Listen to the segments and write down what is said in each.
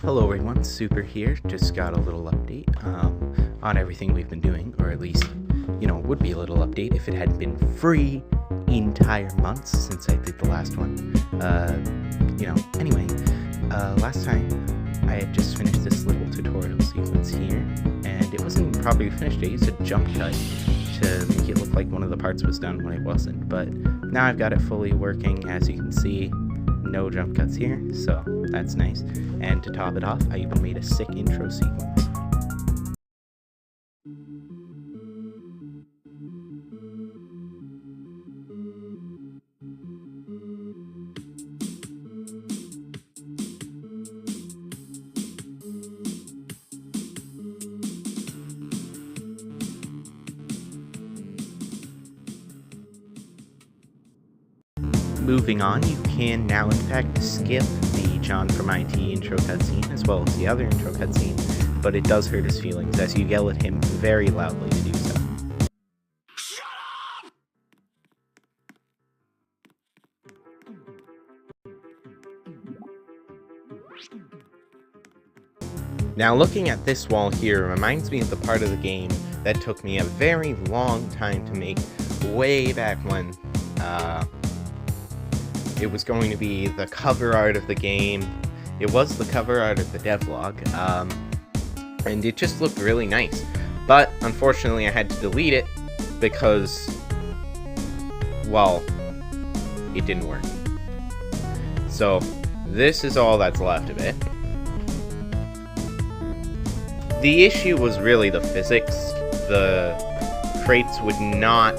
Hello everyone, Super here. Just got a little update on everything we've been doing, or at least, it would be a little update if it hadn't been free entire months since I did the last one. Anyway, last time I had just finished this little tutorial sequence here, and it wasn't properly finished. I used a jump cut to make it look like one of the parts was done when it wasn't, but now I've got it fully working. As you can see, no jump cuts here, so that's nice. And to top it off, I even made a sick intro sequence. Moving on, you can now in fact skip the John from IT intro cutscene as well as the other intro cutscene, but it does hurt his feelings as you yell at him very loudly to do so. Shut up! Now looking at this wall here reminds me of the part of the game that took me a very long time to make way back when it was going to be the cover art of the game. It was the cover art of the devlog, and it just looked really nice. But unfortunately, I had to delete it because, well, it didn't work. So this is all that's left of it. The issue was really the physics. The crates would not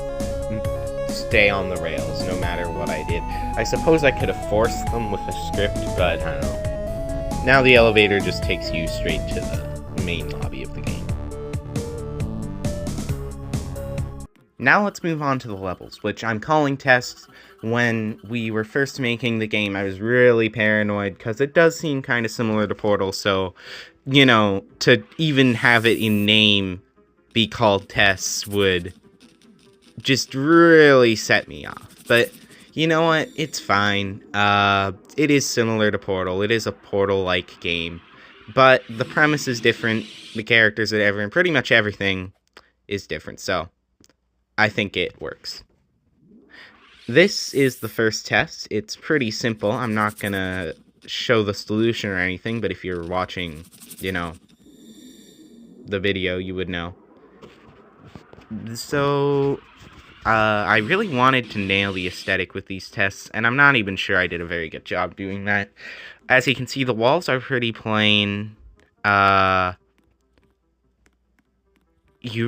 stay on the rails no matter what I did. I suppose I could have forced them with a script, but I don't know. Now the elevator just takes you straight to the main lobby of the game. Now let's move on to the levels, which I'm calling tests. When we were first making the game, I was really paranoid because it does seem kind of similar to Portal, so, to even have it in name be called tests would just really set me off. But you know what? It's fine. It is similar to Portal. It is a Portal-like game. But the premise is different. The characters are different. Pretty much everything is different. So I think it works. This is the first test. It's pretty simple. I'm not going to show the solution or anything. But if you're watching, the video, you would know. So I really wanted to nail the aesthetic with these tests, and I'm not even sure I did a very good job doing that. As you can see, the walls are pretty plain. You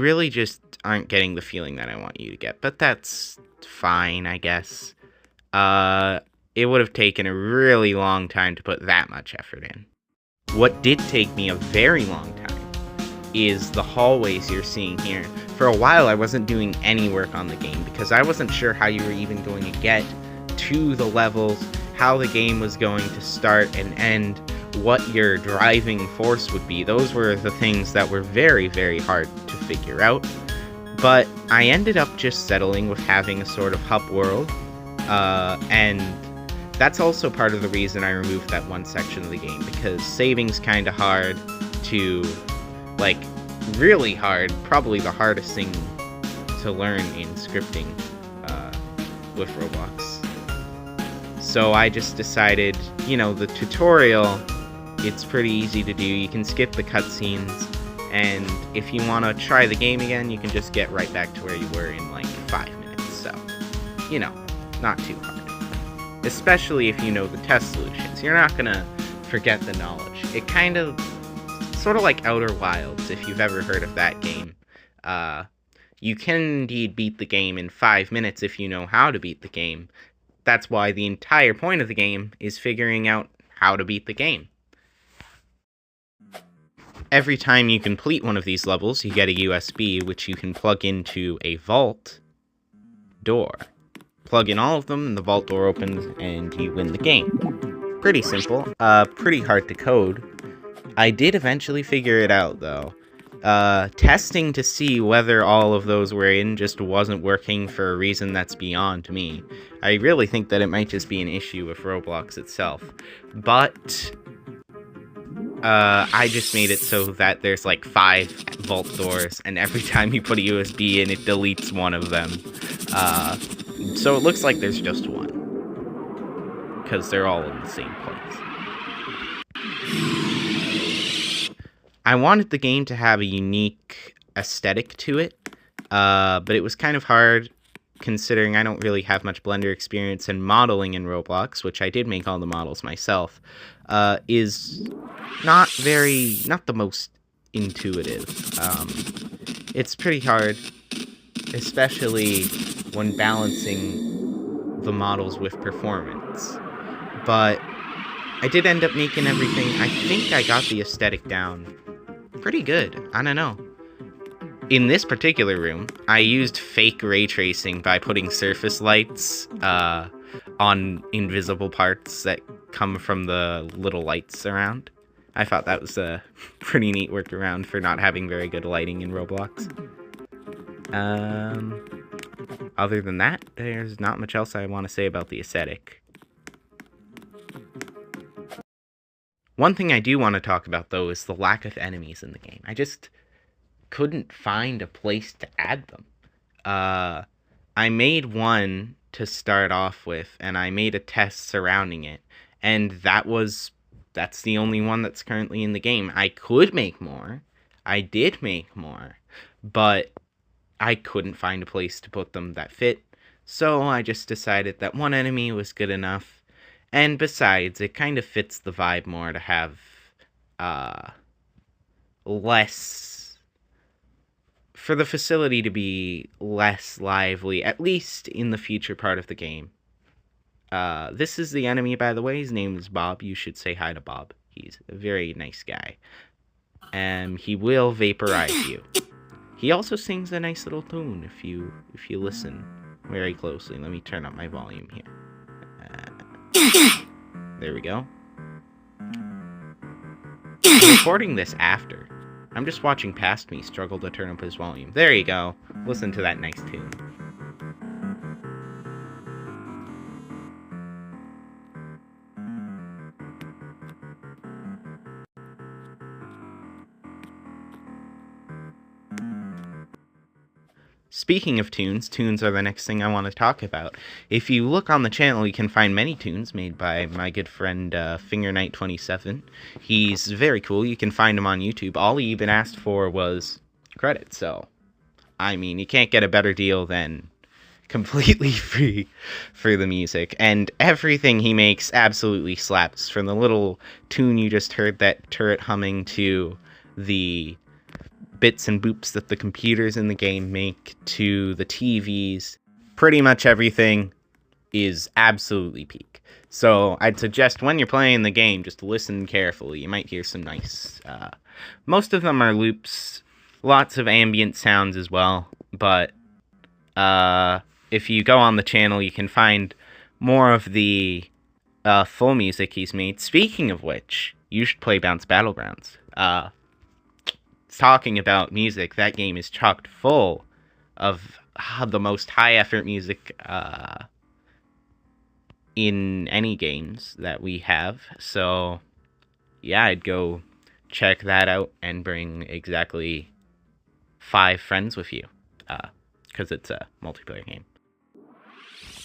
really just aren't getting the feeling that I want you to get, but that's fine, I guess. It would have taken a really long time to put that much effort in. What did take me a very long time is the hallways you're seeing here. For a while, I wasn't doing any work on the game because I wasn't sure how you were even going to get to the levels, how the game was going to start and end, what your driving force would be. Those were the things that were very, very hard to figure out. But I ended up just settling with having a sort of hub world, and that's also part of the reason I removed that one section of the game, because saving's kind of hard to, really hard, probably the hardest thing to learn in scripting with Roblox. So I just decided, the tutorial, it's pretty easy to do. You can skip the cutscenes, and if you want to try the game again, you can just get right back to where you were in 5 minutes. So, not too hard. Especially if you know the test solutions. You're not gonna forget the knowledge. It kind of sort of like Outer Wilds, if you've ever heard of that game. You can indeed beat the game in 5 minutes if you know how to beat the game. That's why the entire point of the game is figuring out how to beat the game. Every time you complete one of these levels, you get a USB, which you can plug into a vault door. Plug in all of them, and the vault door opens, and you win the game. Pretty simple. Pretty hard to code. I did eventually figure it out, though. Testing to see whether all of those were in just wasn't working for a reason that's beyond me. I really think that it might just be an issue with Roblox itself. But I just made it so that there's like 5 vault doors, and every time you put a USB in, it deletes one of them. So it looks like there's just one, because they're all in the same place. I wanted the game to have a unique aesthetic to it, but it was kind of hard considering I don't really have much Blender experience, and modeling in Roblox, which I did make all the models myself, is not the most intuitive. It's pretty hard, especially when balancing the models with performance. But I did end up making everything. I think I got the aesthetic down pretty good. I don't know. In this particular room, I used fake ray tracing by putting surface lights on invisible parts that come from the little lights around. I thought that was a pretty neat workaround for not having very good lighting in Roblox. Other than that, there's not much else I want to say about the aesthetic. One thing I do want to talk about, though, is the lack of enemies in the game. I just couldn't find a place to add them. I made one to start off with, and I made a test surrounding it, and that's the only one that's currently in the game. I could make more. I did make more, but I couldn't find a place to put them that fit, so I just decided that one enemy was good enough. And besides, it kind of fits the vibe more to have for the facility to be less lively, at least in the future part of the game. This is the enemy, by the way. His name is Bob. You should say hi to Bob. He's a very nice guy. He will vaporize you. He also sings a nice little tune if you listen very closely. Let me turn up my volume here. There we go. I'm recording this after. I'm just watching past me struggle to turn up his volume. There you go. Listen to that nice tune. Speaking of tunes are the next thing I want to talk about. If you look on the channel, you can find many tunes made by my good friend Fingerknight27. He's very cool. You can find him on YouTube. All he even asked for was credit, so I mean, you can't get a better deal than completely free for the music. And everything he makes absolutely slaps, from the little tune you just heard, that turret humming, to the bits and boops that the computers in the game make, to the TVs. Pretty much everything is absolutely peak. So I'd suggest when you're playing the game, just listen carefully. You might hear some nice... most of them are loops, lots of ambient sounds as well, but if you go on the channel, you can find more of the full music he's made. Speaking of which, you should play Bounce Battlegrounds. Talking about music, that game is chocked full of the most high-effort music in any games that we have. So, yeah, I'd go check that out and bring exactly 5 friends with you, because it's a multiplayer game.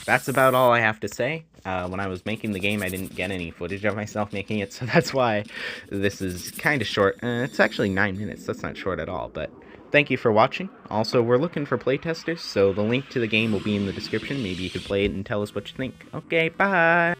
That's about all I have to say. When I was making the game, I didn't get any footage of myself making it, so that's why this is kind of short. It's actually 9 minutes, that's not short at all, but thank you for watching. Also, we're looking for playtesters, so the link to the game will be in the description. Maybe you could play it and tell us what you think. Okay, bye!